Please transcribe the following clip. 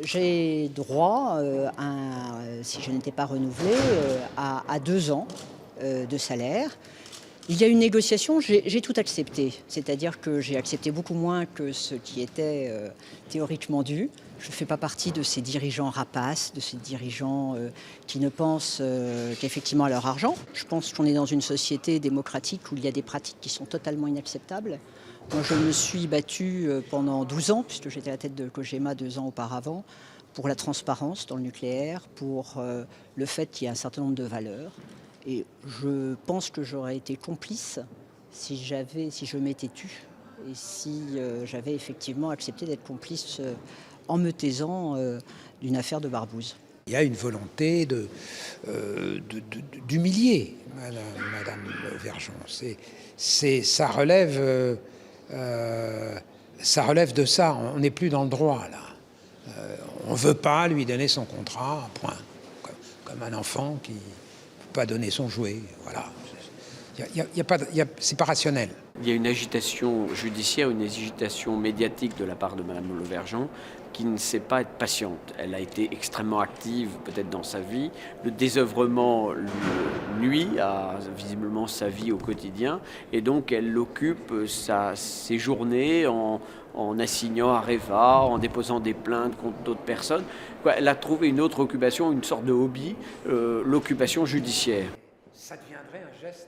J'ai droit, si je n'étais pas renouvelée, à 2 ans de salaire. Il y a une négociation, j'ai tout accepté. C'est-à-dire que j'ai accepté beaucoup moins que ce qui était théoriquement dû. Je ne fais pas partie de ces dirigeants rapaces, de ces dirigeants qui ne pensent qu'effectivement à leur argent. Je pense qu'on est dans une société démocratique où il y a des pratiques qui sont totalement inacceptables. Moi, je me suis battue pendant 12 ans, puisque j'étais à la tête de Cogema 2 ans auparavant, pour la transparence dans le nucléaire, pour le fait qu'il y ait un certain nombre de valeurs. Et je pense que j'aurais été complice si je m'étais tue et si j'avais effectivement accepté d'être complice en me taisant d'une affaire de barbouze. Il y a une volonté d'humilier Madame Vergeon. Ça relève de ça. On n'est plus dans le droit, là. On ne veut pas lui donner son contrat, point. Comme un enfant qui ne peut pas donner son jouet. Voilà. C'est pas rationnel. Il y a une agitation judiciaire, une agitation médiatique de la part de Madame Vergeon qui ne sait pas être patiente. Elle a été extrêmement active peut-être dans sa vie. Le désœuvrement nuit à visiblement sa vie au quotidien et donc elle occupe ses journées en assignant à Areva, en déposant des plaintes contre d'autres personnes. Elle a trouvé une autre occupation, une sorte de hobby, l'occupation judiciaire. Ça deviendrait un geste